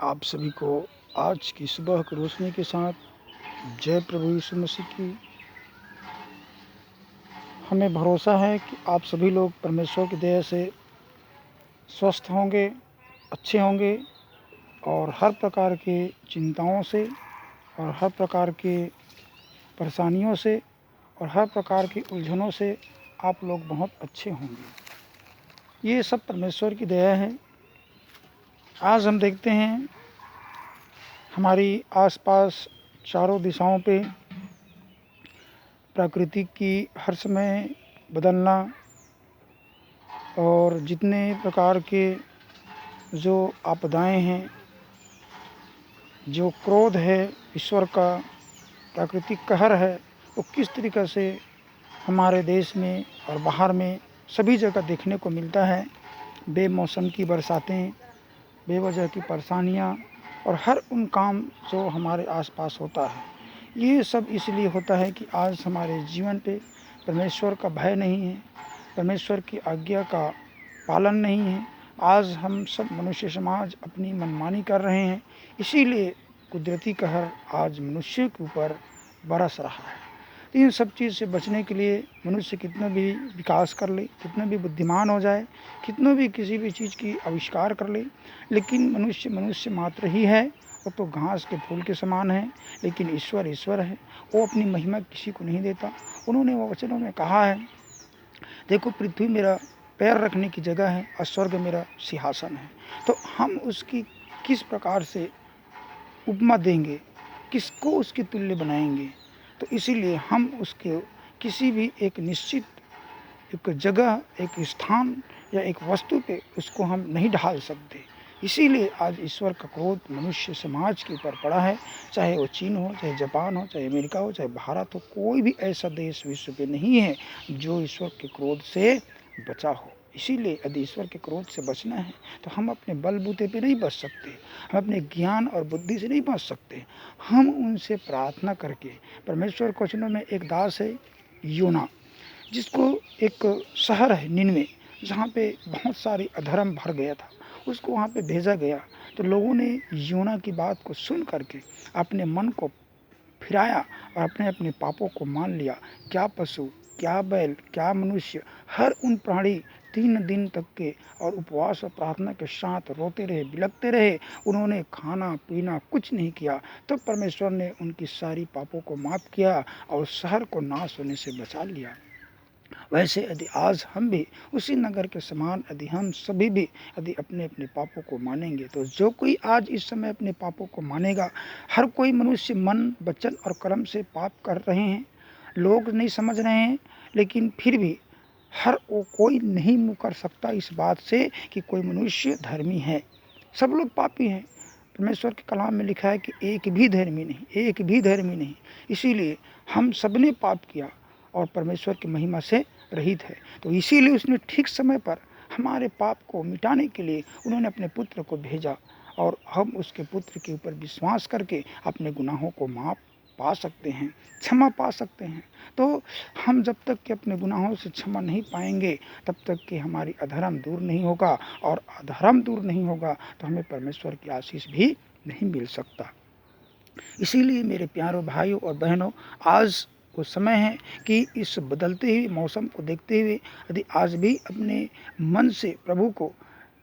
आप सभी को आज की सुबह की रोशनी के साथ जय प्रभु यीशु मसीह की। हमें भरोसा है कि आप सभी लोग परमेश्वर की दया से स्वस्थ होंगे, अच्छे होंगे और हर प्रकार की चिंताओं से और हर प्रकार की परेशानियों से और हर प्रकार की उलझनों से आप लोग बहुत अच्छे होंगे। ये सब परमेश्वर की दया है। आज हम देखते हैं हमारी आसपास चारों दिशाओं पे प्रकृति की हर समय बदलना और जितने प्रकार के जो आपदाएं हैं, जो क्रोध है ईश्वर का, प्राकृतिक कहर है, वो किस तरीक़े से हमारे देश में और बाहर में सभी जगह देखने को मिलता है। बेमौसम की बरसातें, बेवजह की परेशानियाँ और हर उन काम जो हमारे आसपास होता है, ये सब इसलिए होता है कि आज हमारे जीवन पे परमेश्वर का भय नहीं है, परमेश्वर की आज्ञा का पालन नहीं है। आज हम सब मनुष्य समाज अपनी मनमानी कर रहे हैं, इसीलिए कुदरती कहर आज मनुष्य के ऊपर बरस रहा है। तो इन सब चीज़ से बचने के लिए मनुष्य कितना भी विकास कर ले, कितना भी बुद्धिमान हो जाए, कितना भी किसी भी चीज़ की आविष्कार कर ले, लेकिन मनुष्य मात्र ही है। वो तो घास के फूल के समान है, लेकिन ईश्वर है। वो अपनी महिमा किसी को नहीं देता। उन्होंने वो वचनों में कहा है, देखो पृथ्वी मेरा पैर रखने की जगह है और स्वर्ग मेरा सिंहासन है। तो हम उसकी किस प्रकार से उपमा देंगे, किसको उसके तुल्य बनाएंगे? तो इसीलिए हम उसके किसी भी एक निश्चित एक जगह, एक स्थान या एक वस्तु पे उसको हम नहीं ढाल सकते। इसीलिए आज ईश्वर का क्रोध मनुष्य समाज के ऊपर पड़ा है। चाहे वो चीन हो, चाहे जापान हो, चाहे अमेरिका हो, चाहे भारत हो, कोई भी ऐसा देश विश्व पे नहीं है जो ईश्वर के क्रोध से बचा हो। इसीलिए यदि ईश्वर के क्रोध से बचना है तो हम अपने बलबूते पे नहीं बच सकते, हम अपने ज्ञान और बुद्धि से नहीं बच सकते। हम उनसे प्रार्थना करके, परमेश्वर के वचनों में एक दास है योना, जिसको एक शहर है निनवे, जहाँ पे बहुत सारी अधर्म भर गया था, उसको वहाँ पे भेजा गया। तो लोगों ने योना की बात को सुन करके अपने मन को फिराया और अपने अपने पापों को मान लिया। क्या पशु, क्या बैल, क्या मनुष्य, हर उन प्राणी 3 दिन तक के और उपवास और प्रार्थना के साथ रोते रहे, बिलखते रहे। उन्होंने खाना पीना कुछ नहीं किया। तब परमेश्वर ने उनकी सारी पापों को माफ़ किया और शहर को नाश होने से बचा लिया। वैसे यदि आज हम भी उसी नगर के समान, यदि हम सभी भी यदि अपने अपने पापों को मानेंगे, तो जो कोई आज इस समय अपने पापों को मानेगा, हर कोई मनुष्य मन, वचन और कर्म से पाप कर रहे हैं। लोग नहीं समझ रहे हैं, लेकिन फिर भी हर वो कोई नहीं मुकर सकता इस बात से कि कोई मनुष्य धर्मी है। सब लोग पापी हैं। परमेश्वर के कलाम में लिखा है कि एक भी धर्मी नहीं, एक भी धर्मी नहीं। इसीलिए हम सब ने पाप किया और परमेश्वर की महिमा से रहित है। तो इसीलिए उसने ठीक समय पर हमारे पाप को मिटाने के लिए उन्होंने अपने पुत्र को भेजा और हम उसके पुत्र के ऊपर विश्वास करके अपने गुनाहों को माफ़ पा सकते हैं, क्षमा पा सकते हैं। तो हम जब तक कि अपने गुनाहों से क्षमा नहीं पाएंगे, तब तक कि हमारी अधर्म दूर नहीं होगा, और अधर्म दूर नहीं होगा तो हमें परमेश्वर की आशीष भी नहीं मिल सकता। इसीलिए मेरे प्यारों भाइयों और बहनों, आज वो समय है कि इस बदलते हुए मौसम को देखते हुए यदि आज भी अपने मन से प्रभु को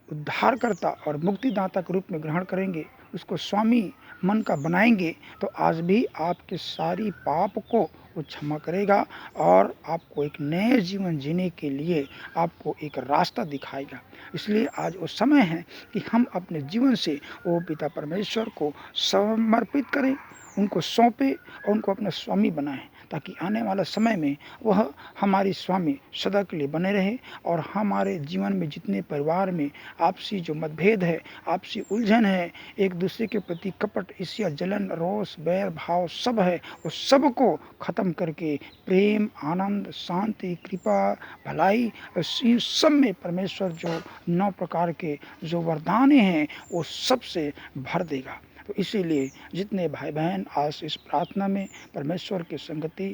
उद्धारकर्ता और मुक्तिदाता के रूप में ग्रहण करेंगे, उसको स्वामी मन का बनाएंगे, तो आज भी आपके सारी पाप को वो क्षमा करेगा और आपको एक नए जीवन जीने के लिए आपको एक रास्ता दिखाएगा। इसलिए आज वो समय है कि हम अपने जीवन से वो पिता परमेश्वर को समर्पित करें, उनको सौंपें और उनको अपना स्वामी बनाएं, ताकि आने वाला समय में वह हमारी स्वामी सदा के लिए बने रहे और हमारे जीवन में जितने परिवार में आपसी जो मतभेद है, आपसी उलझन है, एक दूसरे के प्रति कपट, ईर्ष्या, जलन, रोष, बैर भाव सब है, वो सब को ख़त्म करके प्रेम, आनंद, शांति, कृपा, भलाई, इन सब में परमेश्वर जो 9 प्रकार के जो वरदानें हैं वो सबसे भर देगा। तो इसीलिए जितने भाई बहन आज इस प्रार्थना में परमेश्वर की संगति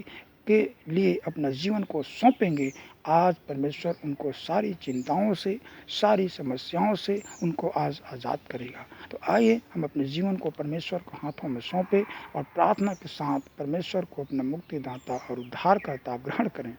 के लिए अपना जीवन को सौंपेंगे, आज परमेश्वर उनको सारी चिंताओं से, सारी समस्याओं से उनको आज आज़ाद करेगा। तो आइए हम अपने जीवन को परमेश्वर के हाथों में सौंपें और प्रार्थना के साथ परमेश्वर को अपना मुक्तिदाता और उद्धारकर्ता ग्रहण करें।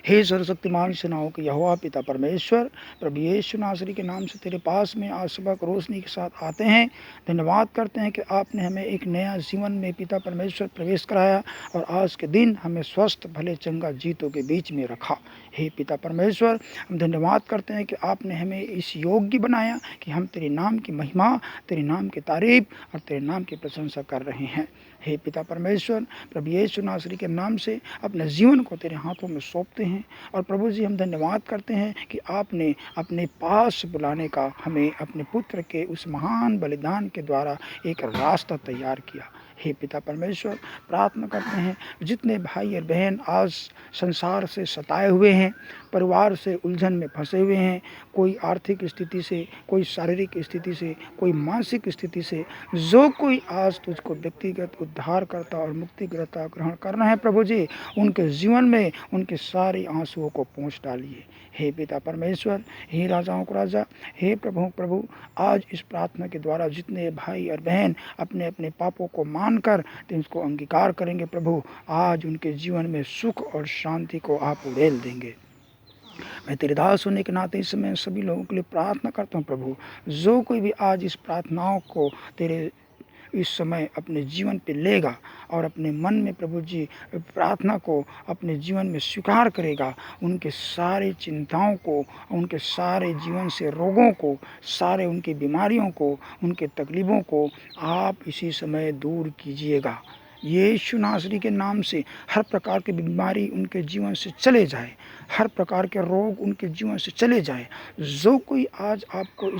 हे सर्वशक्तिमान सेनाओं के यहोवा पिता परमेश्वर, प्रभु यीशु नासरी के नाम से तेरे पास में आज सुबह को रोशनी के साथ आते हैं। धन्यवाद करते हैं कि आपने हमें एक नया जीवन में पिता परमेश्वर प्रवेश कराया और आज के दिन हमें स्वस्थ भले चंगा जीतों के बीच में रखा। हे पिता परमेश्वर, हम धन्यवाद करते हैं कि आपने हमें इस योग्य बनाया कि हम तेरे नाम की महिमा, तेरे नाम की तारीफ और तेरे नाम की प्रशंसा कर रहे हैं। हे पिता परमेश्वर, प्रभु यीशु नासरी के नाम से अपने जीवन को तेरे हाथों में सौंपते हैं और प्रभु जी हम धन्यवाद करते हैं कि आपने अपने पास बुलाने का हमें अपने पुत्र के उस महान बलिदान के द्वारा एक रास्ता तैयार किया। हे पिता परमेश्वर, प्रार्थना करते हैं जितने भाई और बहन आज संसार से सताए हुए हैं, परिवार से उलझन में फंसे हुए हैं, कोई आर्थिक स्थिति से, कोई शारीरिक स्थिति से, कोई मानसिक स्थिति से, जो कोई आज तुझको व्यक्तिगत उद्धारकर्ता और मुक्तिकर्ता ग्रहण करना है प्रभु जी, उनके जीवन में उनके सारे आंसुओं को पोंछ डालिए। हे पिता परमेश्वर, हे राजाओं को राजा, हे प्रभु, आज इस प्रार्थना के द्वारा जितने भाई और बहन अपने अपने पापों को मानकर उसको अंगीकार करेंगे प्रभु, आज उनके जीवन में सुख और शांति को आप उड़ेल देंगे। मैं तेरे दास होने के नाते इस समय सभी लोगों के लिए प्रार्थना करता हूँ प्रभु, जो कोई भी आज इस प्रार्थनाओं को तेरे इस समय अपने जीवन पे लेगा और अपने मन में प्रभु जी प्रार्थना को अपने जीवन में स्वीकार करेगा, उनके सारे चिंताओं को, उनके सारे जीवन से रोगों को, सारे उनकी बीमारियों को, उनके तकलीफ़ों को आप इसी समय दूर कीजिएगा। यीशु नासरी के नाम से हर प्रकार की बीमारी उनके जीवन से चले जाए, हर प्रकार के रोग उनके जीवन से चले जाए। जो कोई आज आपको इस